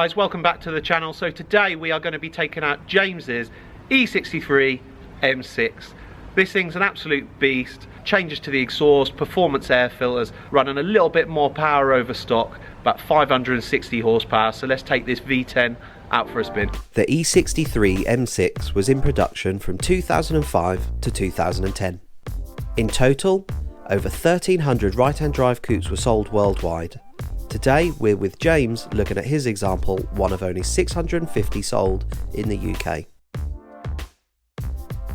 guys, welcome back to the channel. So today we are going to be taking out James's E63 M6. This thing's an absolute beast. Changes to the exhaust, performance air filters, running a little bit more power over stock, about 560 horsepower. So let's take this V10 out for a spin. The E63 M6 was in production from 2005 to 2010. In total, over 1,300 right-hand drive coupes were sold worldwide. Today we're with James looking at his example, one of only 650 sold in the UK.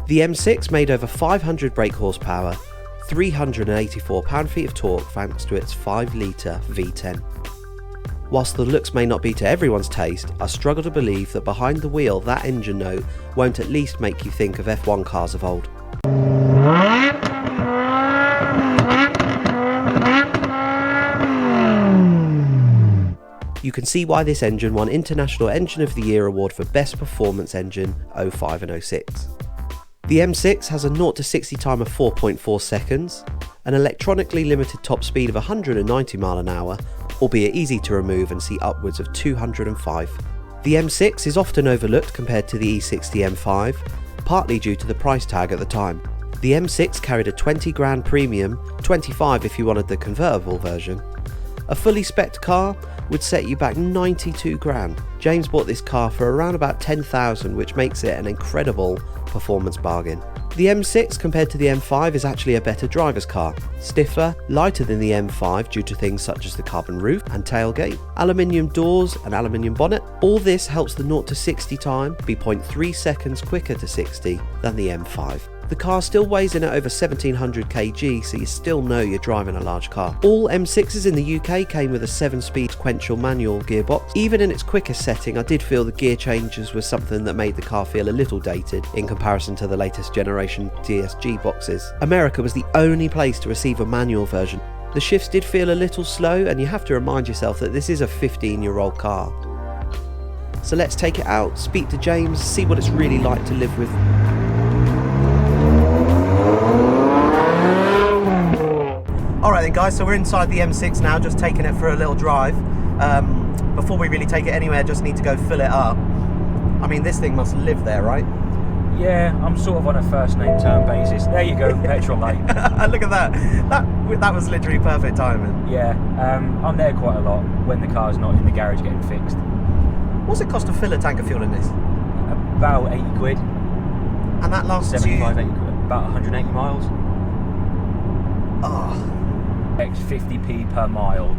The M6 made over 500 brake horsepower, 384 pound-feet of torque thanks to its 5-litre V10. Whilst the looks may not be to everyone's taste, I struggle to believe that behind the wheel that engine note won't at least make you think of F1 cars of old. You can see why this engine won International Engine of the Year award for Best Performance Engine 05 and 06. The M6 has a 0 to 60 time of 4.4 seconds, an electronically limited top speed of 190 mph, albeit easy to remove and see upwards of 205. The M6 is often overlooked compared to the E60 M5, partly due to the price tag at the time. The M6 carried a 20 grand premium, 25 if you wanted the convertible version. A fully spec'd car would set you back 92 grand. James bought this car for around about 10,000, which makes it an incredible performance bargain. The M6 compared to the M5 is actually a better driver's car. Stiffer, lighter than the M5 due to things such as the carbon roof and tailgate, aluminium doors and aluminium bonnet. All this helps the 0 to 60 time be 0.3 seconds quicker to 60 than the M5. The car still weighs in at over 1700 kg, so you still know you're driving a large car. All M6s in the UK came with a 7-speed sequential manual gearbox. Even in its quickest setting, I did feel the gear changes was something that made the car feel a little dated in comparison to the latest generation DSG boxes. America was the only place to receive a manual version. The shifts did feel a little slow, and you have to remind yourself that this is a 15-year-old car. So let's take it out, speak to James, see what it's really like to live with. Alright then guys, so we're inside the M6 now, just taking it for a little drive. Before we really take it anywhere, just need to go fill it up. I mean, this thing must live there, right? Yeah, I'm sort of on a first name term basis. There you go, petrol mate. Look at that. That was literally perfect timing. Yeah, I'm there quite a lot when the car's not in the garage getting fixed. What's it cost to fill a tank of fuel in this? About 80 quid. And that lasts 75, 80 quid, about 180 miles. Oh. 50p per mile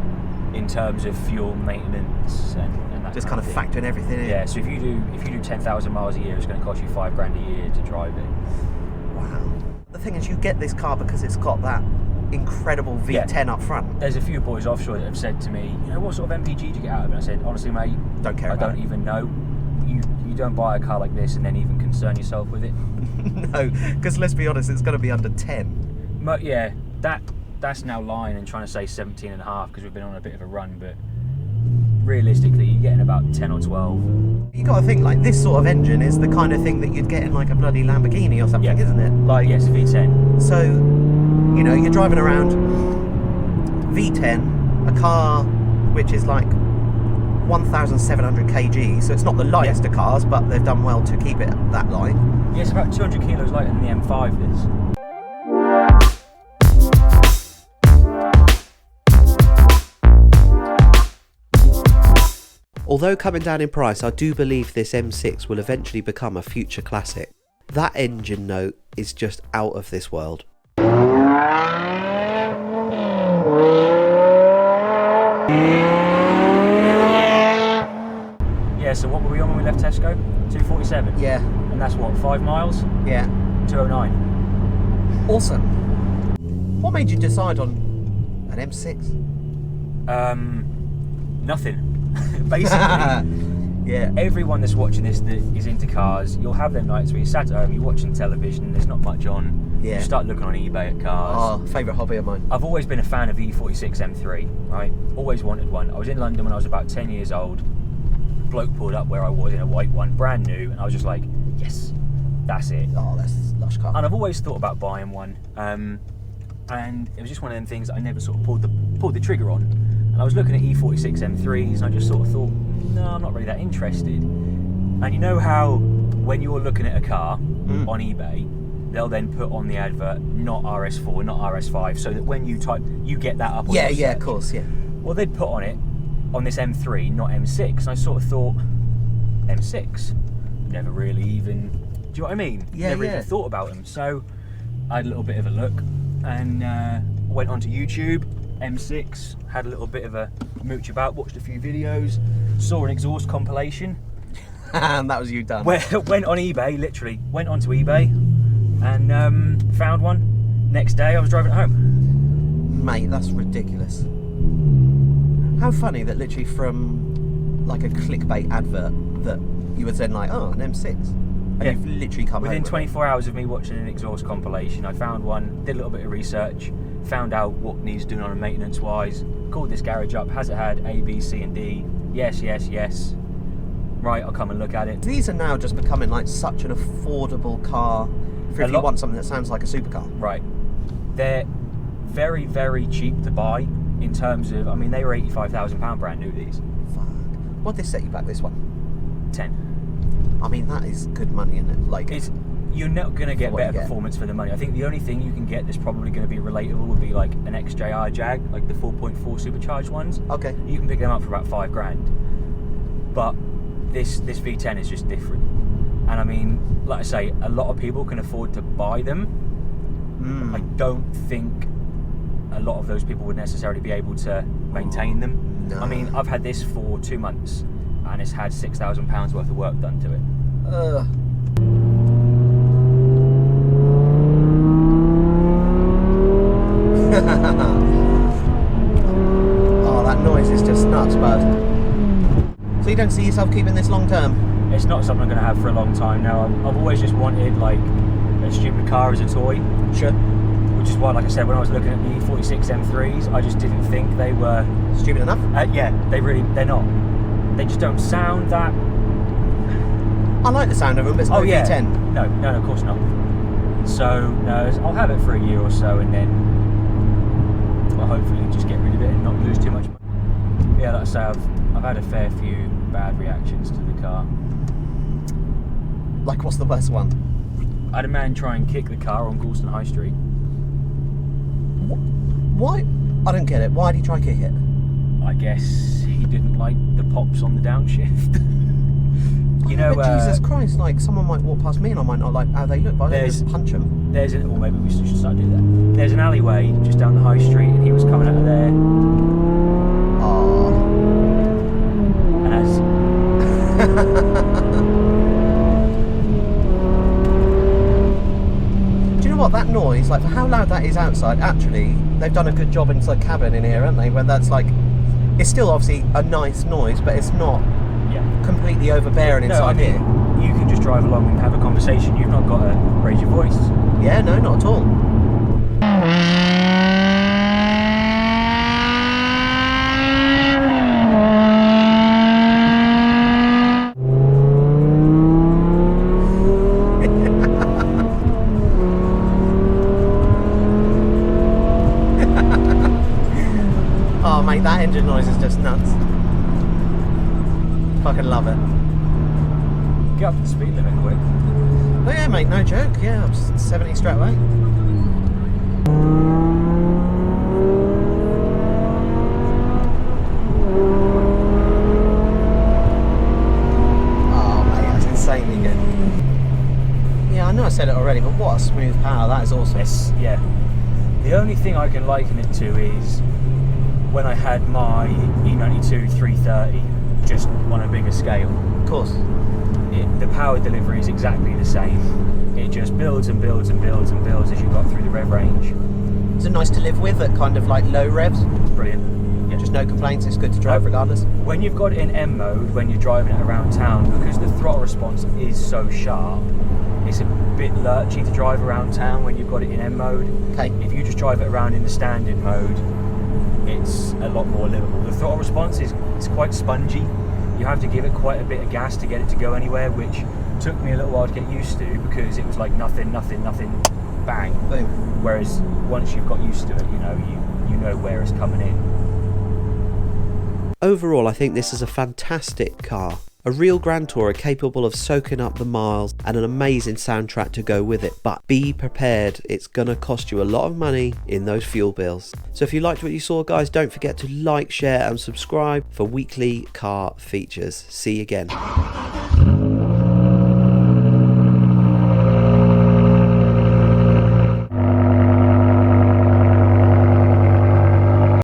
in terms of fuel maintenance and that just kind of factoring everything in. Yeah, so if you do 10,000 miles a year, it's going to cost you 5 grand a year to drive it. Wow. The thing is, you get this car because it's got that incredible V10 up front. There's a few boys offshore that have said to me, you know, what sort of MPG do you get out of it? I said, honestly mate, don't care. I don't even know. You don't buy a car like this and then even concern yourself with it. No, because let's be honest, it's going to be under 10. But yeah, that's now lying and trying to say 17 and a half because we've been on a bit of a run, but realistically you're getting about 10 or 12. You got to think, like, this sort of engine is the kind of thing that you'd get in like a bloody Lamborghini or something, isn't it? Like, yes, V10. So, you know, you're driving around V10, a car which is like 1,700 kg, so it's not the lightest of cars, but they've done well to keep it that light. Yeah, it's about 200 kilos lighter than the M5 is. Although coming down in price, I do believe this M6 will eventually become a future classic. That engine note is just out of this world. Yeah, so what were we on when we left Tesco? 247? Yeah. And that's what, 5 miles? Yeah. 209. Awesome. What made you decide on an M6? Nothing. Basically, yeah. Everyone that's watching this that is into cars, you'll have them nights where you're sat at home, you're watching television, there's not much on. Yeah. You start looking on eBay at cars. Oh, favourite hobby of mine. I've always been a fan of the E46 M3, right? Always wanted one. I was in London when I was about 10 years old. Bloke pulled up where I was in a white one, brand new, and I was just like, yes, that's it. Oh, that's a lush car. And I've always thought about buying one. And it was just one of them things that I never sort of pulled the trigger on. And I was looking at E46 M3s and I just sort of thought, no, I'm not really that interested. And you know how when you're looking at a car on eBay, they'll then put on the advert, not RS4, not RS5, so that when you type, you get that up on your Yeah, search. of course, yeah. Well, they'd put on it, on this M3, not M6, and I sort of thought, M6? Never really even, do you know what I mean? Yeah, Never even thought about them. So I had a little bit of a look and went onto YouTube, M6, had a little bit of a mooch about, watched a few videos, saw an exhaust compilation. And that was you done. Went on eBay, literally, went onto eBay and found one. Next day I was driving it home. Mate, that's ridiculous. How funny that literally from like a clickbait advert that you were then like, oh, an M6. And Yeah. you've literally come Within home with 24 hours of me watching an exhaust compilation, I found one, did a little bit of research, found out what needs doing on a maintenance wise, called this garage up, has it had A, B, C and D? Yes, yes, yes. Right, I'll come and look at it. These are now just becoming like such an affordable car for A if you lot- want something that sounds like a supercar. Right. They're very, very cheap to buy in terms of, I mean, they were £85,000 brand new, these. Fuck. What'd this set you back, this one? 10. I mean, that is good money, isn't it? Like, It's, you're not going to get For what you better get. performance for the money. I think the only thing you can get that's probably going to be relatable would be like an XJR Jag, like the 4.4 supercharged ones. okay. You can pick them up for about £5,000. But this V10 is just different. And I mean, like I say, a lot of people can afford to buy them. I don't think a lot of those people would necessarily be able to maintain them. No. I mean, I've had this for 2 months and it's had £6,000 worth of work done to it. Oh, that noise is just nuts, bud. So you don't see yourself keeping this long term? It's not something I'm going to have for a long time now. I've always just wanted like a stupid car as a toy. Sure. Which is why, like I said, when I was looking at the E46 M3s, I just didn't think they were... Stupid enough? yeah, they're not. They just don't sound that... I like the sound of them, but it's no V10. No, of course not. So, no, I'll have it for a year or so and then I'll hopefully just get rid of it and not lose too much money. Yeah, like I say, I've had a fair few bad reactions to the car. Like, what's the worst one? I had a man try and kick the car on Goulston High Street. Why? I don't get it. Why did he try to kick it? I guess he didn't like the pops on the downshift. You know, but Jesus Christ, like, someone might walk past me and I might not like how they look, but I don't just punch them. or maybe we should start doing that. There's an alleyway just down the high street and he was coming out of there. Oh. And as... Do you know what, that noise, like, for how loud that is outside, actually, they've done a good job into the cabin in here, haven't they? Where that's like, it's still obviously a nice noise, but it's not completely overbearing inside I mean, here. you can just drive along and have a conversation. You've not got to raise your voice. Yeah, no, not at all. Oh mate, that engine noise is just nuts. Fucking love it. Get up to the speed limit quick. Oh yeah mate, no joke, yeah, I'm 70 straight away. Oh mate, that's insanely good. Yeah, I know I said it already, but what a smooth power, that is awesome. Yeah. The only thing I can liken it to is when I had my E92 330, just on a bigger scale. Of course. The power delivery is exactly the same. It just builds and builds and builds and builds as you got through the rev range. Is it nice to live with at kind of like low revs? It's brilliant. Yeah. Just no complaints, it's good to drive regardless. When you've got it in M mode, when you're driving it around town, because the throttle response is so sharp, it's a bit lurchy to drive around town when you've got it in M mode. Okay. If you just drive it around in the standard mode, it's a lot more livable. The throttle response is quite spongy. You have to give it quite a bit of gas to get it to go anywhere, which took me a little while to get used to because it was like nothing, nothing, nothing, bang. Boom. Whereas once you've got used to it, you know where it's coming in. Overall, I think this is a fantastic car. A real Grand Tourer capable of soaking up the miles and an amazing soundtrack to go with it, but be prepared, it's gonna cost you a lot of money in those fuel bills. So if you liked what you saw, guys, don't forget to like, share and subscribe for weekly car features. See you again.